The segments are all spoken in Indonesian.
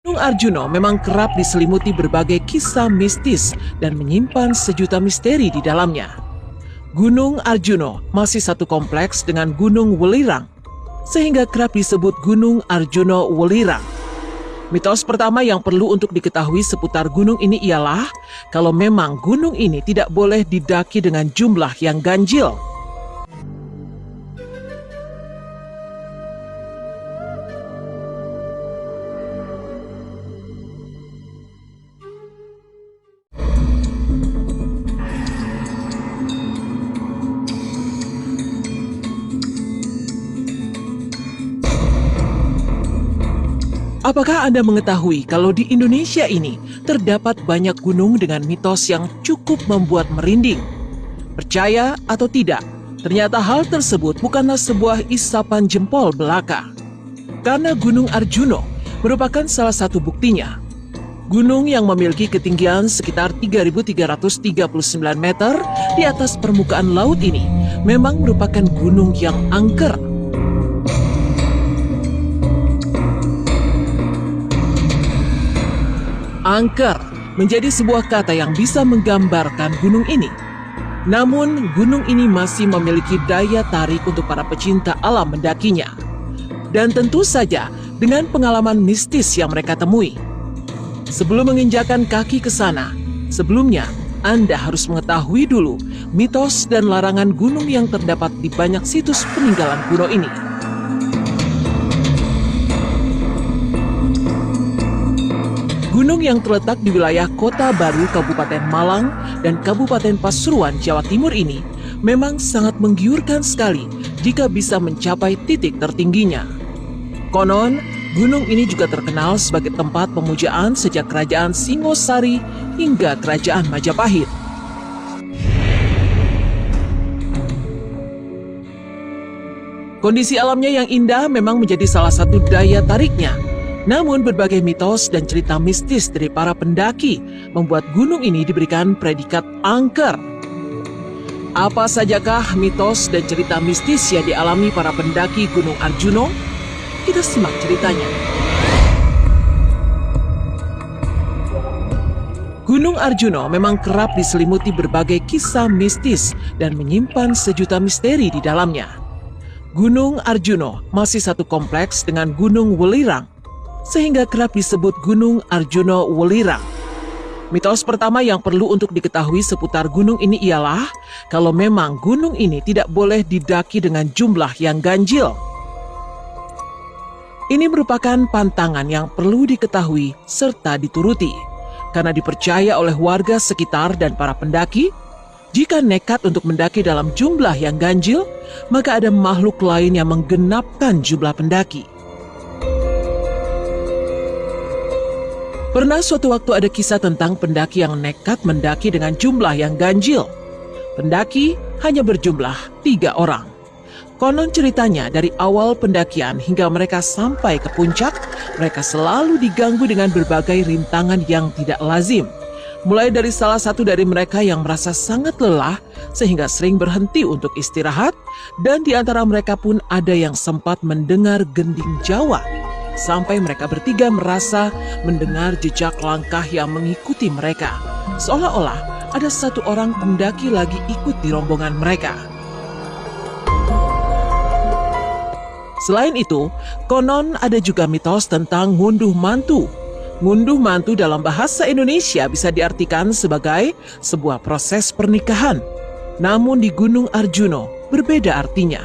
Gunung Arjuno memang kerap diselimuti berbagai kisah mistis dan menyimpan sejuta misteri di dalamnya. Gunung Arjuno masih satu kompleks dengan Gunung Welirang, sehingga kerap disebut Gunung Arjuno Welirang. Mitos pertama yang perlu untuk diketahui seputar gunung ini ialah kalau memang gunung ini tidak boleh didaki dengan jumlah yang ganjil. Apakah Anda mengetahui kalau di Indonesia ini terdapat banyak gunung dengan mitos yang cukup membuat merinding? Percaya atau tidak, ternyata hal tersebut bukanlah sebuah isapan jempol belaka. Karena Gunung Arjuno merupakan salah satu buktinya. Gunung yang memiliki ketinggian sekitar 3.339 meter di atas permukaan laut ini memang merupakan gunung yang angker. Angker menjadi sebuah kata yang bisa menggambarkan gunung ini. Namun, gunung ini masih memiliki daya tarik untuk para pecinta alam mendakinya. Dan tentu saja dengan pengalaman mistis yang mereka temui. Sebelum menginjakan kaki ke sana, sebelumnya Anda harus mengetahui dulu mitos dan larangan gunung yang terdapat di banyak situs peninggalan kuno ini. Gunung yang terletak di wilayah Kota Baru, Kabupaten Malang, dan Kabupaten Pasuruan, Jawa Timur ini memang sangat menggiurkan sekali jika bisa mencapai titik tertingginya. Konon, gunung ini juga terkenal sebagai tempat pemujaan sejak Kerajaan Singosari hingga Kerajaan Majapahit. Kondisi alamnya yang indah memang menjadi salah satu daya tariknya. Namun berbagai mitos dan cerita mistis dari para pendaki membuat gunung ini diberikan predikat angker. Apa sajakah mitos dan cerita mistis yang dialami para pendaki Gunung Arjuno? Kita simak ceritanya. Gunung Arjuno memang kerap diselimuti berbagai kisah mistis dan menyimpan sejuta misteri di dalamnya. Gunung Arjuno masih satu kompleks dengan Gunung Welirang, sehingga kerap disebut Gunung Arjuno Welirang. Mitos pertama yang perlu untuk diketahui seputar gunung ini ialah kalau memang gunung ini tidak boleh didaki dengan jumlah yang ganjil. Ini merupakan pantangan yang perlu diketahui serta dituruti, karena dipercaya oleh warga sekitar dan para pendaki, jika nekat untuk mendaki dalam jumlah yang ganjil, maka ada makhluk lain yang menggenapkan jumlah pendaki. Pernah suatu waktu ada kisah tentang pendaki yang nekat mendaki dengan jumlah yang ganjil. Pendaki hanya berjumlah 3 orang. Konon ceritanya dari awal pendakian hingga mereka sampai ke puncak, mereka selalu diganggu dengan berbagai rintangan yang tidak lazim. Mulai dari salah satu dari mereka yang merasa sangat lelah sehingga sering berhenti untuk istirahat, dan di antara mereka pun ada yang sempat mendengar gending Jawa. Sampai mereka bertiga merasa mendengar jejak langkah yang mengikuti mereka. Seolah-olah ada satu orang pendaki lagi ikut di rombongan mereka. Selain itu, konon ada juga mitos tentang ngunduh mantu. Ngunduh mantu dalam bahasa Indonesia bisa diartikan sebagai sebuah proses pernikahan. Namun di Gunung Arjuno berbeda artinya.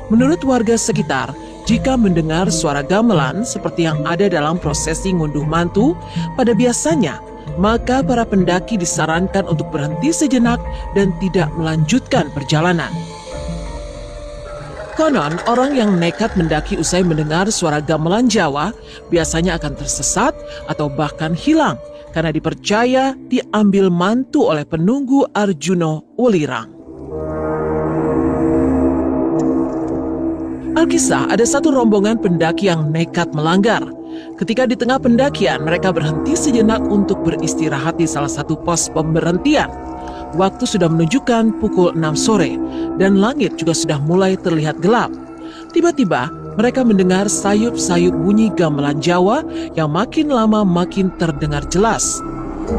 Menurut warga sekitar, jika mendengar suara gamelan seperti yang ada dalam prosesi ngunduh mantu pada biasanya, maka para pendaki disarankan untuk berhenti sejenak dan tidak melanjutkan perjalanan. Konon, orang yang nekat mendaki usai mendengar suara gamelan Jawa biasanya akan tersesat atau bahkan hilang karena dipercaya diambil mantu oleh penunggu Arjuno Welirang. Alkisah, ada satu rombongan pendaki yang nekat melanggar. Ketika di tengah pendakian, mereka berhenti sejenak untuk beristirahat di salah satu pos pemberhentian. Waktu sudah menunjukkan pukul 6 sore, dan langit juga sudah mulai terlihat gelap. Tiba-tiba, Mereka mendengar sayup-sayup bunyi gamelan Jawa yang makin lama makin terdengar jelas.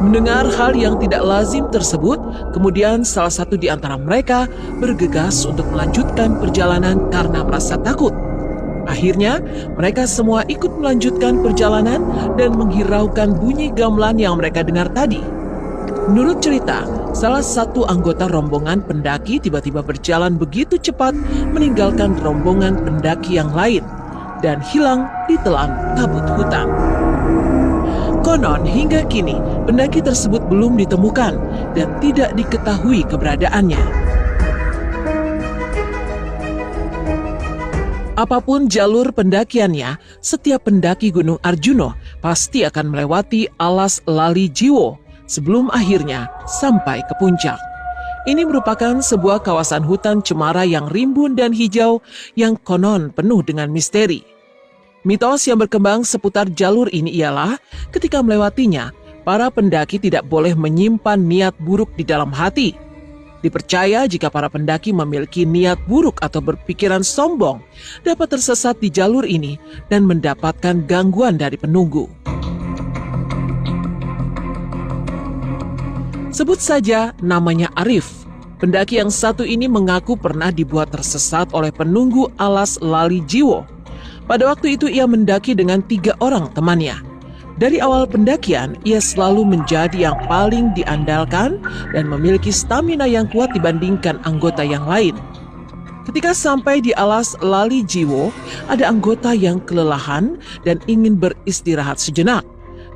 Mendengar hal yang tidak lazim tersebut, kemudian salah satu di antara mereka bergegas untuk melanjutkan perjalanan karena merasa takut. Akhirnya, mereka semua ikut melanjutkan perjalanan dan menghiraukan bunyi gamelan yang mereka dengar tadi. Menurut cerita, salah satu anggota rombongan pendaki tiba-tiba berjalan begitu cepat meninggalkan rombongan pendaki yang lain dan hilang ditelan kabut hutan. Konon hingga kini pendaki tersebut belum ditemukan dan tidak diketahui keberadaannya. Apapun jalur pendakiannya, setiap pendaki Gunung Arjuna pasti akan melewati alas Lali Jiwo sebelum akhirnya sampai ke puncak. Ini merupakan sebuah kawasan hutan cemara yang rimbun dan hijau yang konon penuh dengan misteri. Mitos yang berkembang seputar jalur ini ialah ketika melewatinya, para pendaki tidak boleh menyimpan niat buruk di dalam hati. Dipercaya jika para pendaki memiliki niat buruk atau berpikiran sombong, dapat tersesat di jalur ini dan mendapatkan gangguan dari penunggu. Sebut saja namanya Arif. Pendaki yang satu ini mengaku pernah dibuat tersesat oleh penunggu alas Lali Jiwo. Pada waktu itu ia mendaki dengan 3 orang temannya. Dari awal pendakian, ia selalu menjadi yang paling diandalkan dan memiliki stamina yang kuat dibandingkan anggota yang lain. Ketika sampai di alas Lali Jiwo, ada anggota yang kelelahan dan ingin beristirahat sejenak.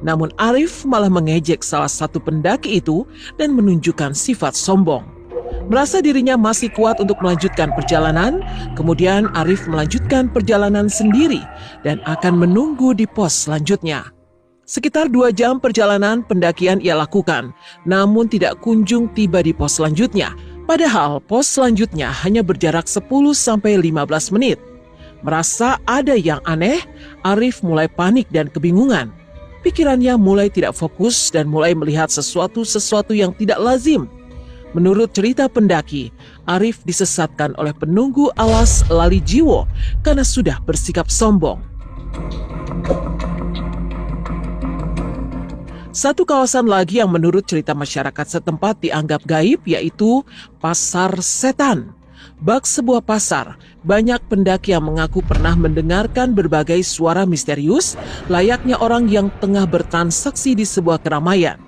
Namun Arif malah mengejek salah satu pendaki itu dan menunjukkan sifat sombong. Merasa dirinya masih kuat untuk melanjutkan perjalanan, kemudian Arif melanjutkan perjalanan sendiri dan akan menunggu di pos selanjutnya. Sekitar 2 jam perjalanan pendakian ia lakukan, namun tidak kunjung tiba di pos selanjutnya. Padahal pos selanjutnya hanya berjarak 10-15 menit. Merasa ada yang aneh, Arif mulai panik dan kebingungan. Pikirannya mulai tidak fokus dan mulai melihat sesuatu yang tidak lazim. Menurut cerita pendaki, Arif disesatkan oleh penunggu alas Lali Jiwo karena sudah bersikap sombong. Satu kawasan lagi yang menurut cerita masyarakat setempat dianggap gaib yaitu Pasar Setan. Bak sebuah pasar, banyak pendaki yang mengaku pernah mendengarkan berbagai suara misterius layaknya orang yang tengah bertransaksi di sebuah keramaian.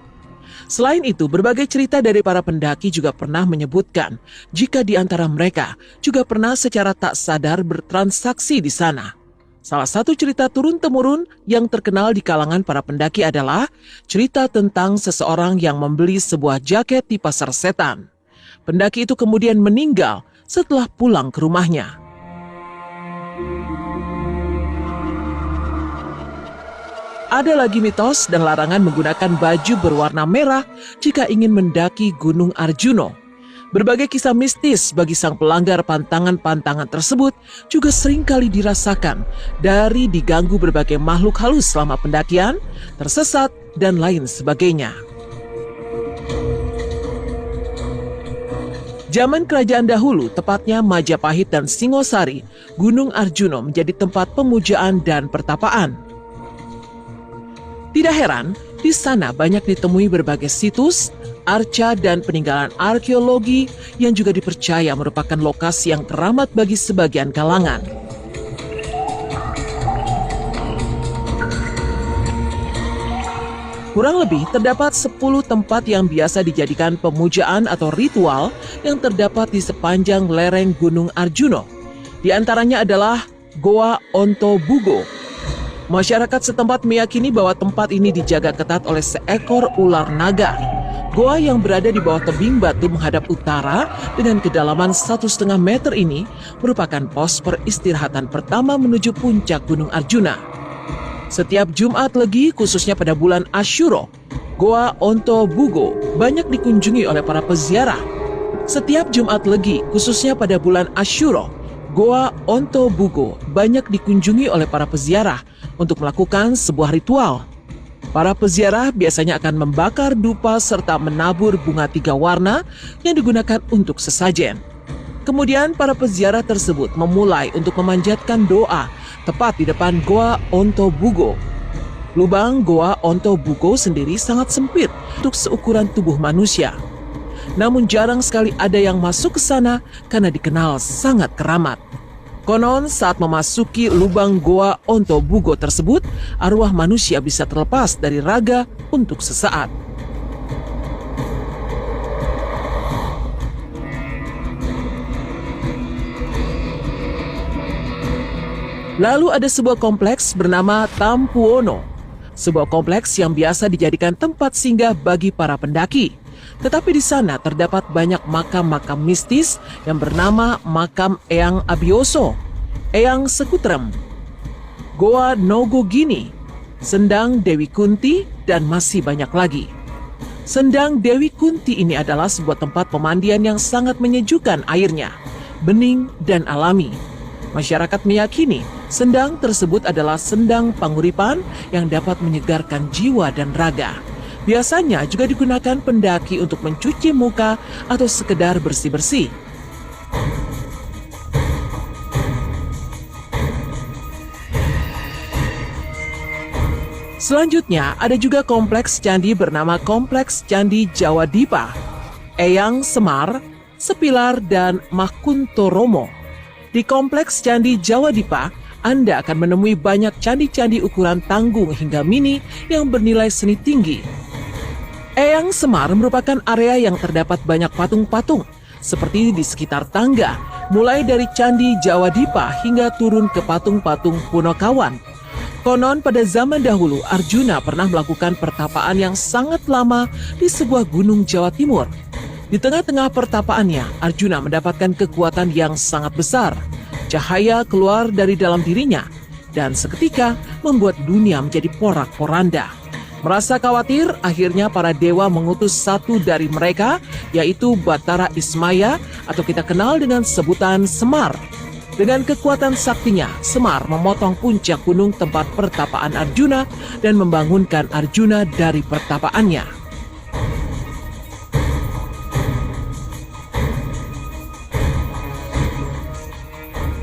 Selain itu, berbagai cerita dari para pendaki juga pernah menyebutkan jika di antara mereka juga pernah secara tak sadar bertransaksi di sana. Salah satu cerita turun-temurun yang terkenal di kalangan para pendaki adalah cerita tentang seseorang yang membeli sebuah jaket di Pasar Setan. Pendaki itu kemudian meninggal setelah pulang ke rumahnya. Ada lagi mitos dan larangan menggunakan baju berwarna merah jika ingin mendaki Gunung Arjuna. Berbagai kisah mistis bagi sang pelanggar pantangan-pantangan tersebut juga seringkali dirasakan dari diganggu berbagai makhluk halus selama pendakian, tersesat, dan lain sebagainya. Zaman kerajaan dahulu, tepatnya Majapahit dan Singosari, Gunung Arjuna menjadi tempat pemujaan dan pertapaan. Tidak heran, di sana banyak ditemui berbagai situs, arca dan peninggalan arkeologi yang juga dipercaya merupakan lokasi yang keramat bagi sebagian kalangan. Kurang lebih terdapat 10 tempat yang biasa dijadikan pemujaan atau ritual yang terdapat di sepanjang lereng Gunung Arjuna. Di antaranya adalah Goa Onto Bugo. Masyarakat setempat meyakini bahwa tempat ini dijaga ketat oleh seekor ular naga. Goa yang berada di bawah tebing batu menghadap utara dengan kedalaman 1,5 meter ini merupakan pos peristirahatan pertama menuju puncak Gunung Arjuna. Setiap Jumat Legi, khususnya pada bulan Ashura, Goa Onto Bugo banyak dikunjungi oleh para peziarah. Setiap Jumat Legi, khususnya pada bulan Ashura, Goa Onto Bugo banyak dikunjungi oleh para peziarah untuk melakukan sebuah ritual. Para peziarah biasanya akan membakar dupa serta menabur bunga 3 warna yang digunakan untuk sesajen. Kemudian para peziarah tersebut memulai untuk memanjatkan doa tepat di depan Goa Ontobugo. Lubang Goa Ontobugo sendiri sangat sempit untuk seukuran tubuh manusia. Namun jarang sekali ada yang masuk ke sana karena dikenal sangat keramat. Konon saat memasuki lubang Goa Ontobugo tersebut, arwah manusia bisa terlepas dari raga untuk sesaat. Lalu ada sebuah kompleks bernama Tampuono, sebuah kompleks yang biasa dijadikan tempat singgah bagi para pendaki. Tetapi di sana terdapat banyak makam-makam mistis yang bernama makam Eyang Abioso, Eyang Sekutrem, Goa Nogogini, Sendang Dewi Kunti, dan masih banyak lagi. Sendang Dewi Kunti ini adalah sebuah tempat pemandian yang sangat menyejukkan airnya, bening dan alami. Masyarakat meyakini sendang tersebut adalah sendang panguripan yang dapat menyegarkan jiwa dan raga. Biasanya juga digunakan pendaki untuk mencuci muka atau sekedar bersih-bersih. Selanjutnya ada juga kompleks candi bernama Kompleks Candi Jawa Dipa, Eyang Semar, Sepilar, dan Makuntoromo. Di Kompleks Candi Jawa Dipa, Anda akan menemui banyak candi-candi ukuran tanggung hingga mini yang bernilai seni tinggi. Eyang Semar merupakan area yang terdapat banyak patung-patung, seperti di sekitar tangga, mulai dari Candi Jawa Dipa hingga turun ke patung-patung Punokawan. Konon pada zaman dahulu Arjuna pernah melakukan pertapaan yang sangat lama di sebuah gunung Jawa Timur. Di tengah-tengah pertapaannya, Arjuna mendapatkan kekuatan yang sangat besar. Cahaya keluar dari dalam dirinya, dan seketika membuat dunia menjadi porak-poranda. Merasa khawatir, akhirnya para dewa mengutus satu dari mereka, yaitu Batara Ismaya, atau kita kenal dengan sebutan Semar. Dengan kekuatan saktinya, Semar memotong puncak gunung tempat pertapaan Arjuna dan membangunkan Arjuna dari pertapaannya.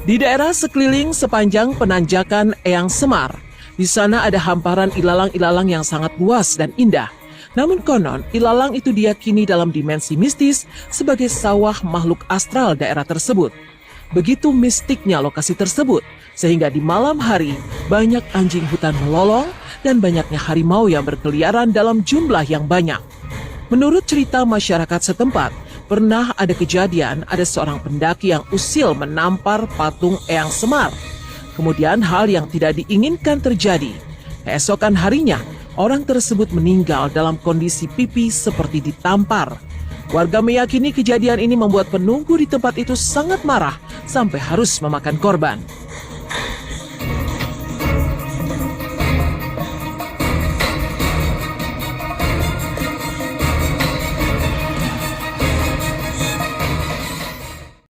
Di daerah sekeliling sepanjang penanjakan Eyang Semar, di sana ada hamparan ilalang-ilalang yang sangat luas dan indah. Namun konon, ilalang itu diyakini dalam dimensi mistis sebagai sawah makhluk astral daerah tersebut. Begitu mistiknya lokasi tersebut, sehingga di malam hari banyak anjing hutan melolong dan banyaknya harimau yang berkeliaran dalam jumlah yang banyak. Menurut cerita masyarakat setempat, pernah ada kejadian ada seorang pendaki yang usil menampar patung Eyang Semar. Kemudian hal yang tidak diinginkan terjadi. Keesokan harinya, orang tersebut meninggal dalam kondisi pipi seperti ditampar. Warga meyakini kejadian ini membuat penunggu di tempat itu sangat marah sampai harus memakan korban.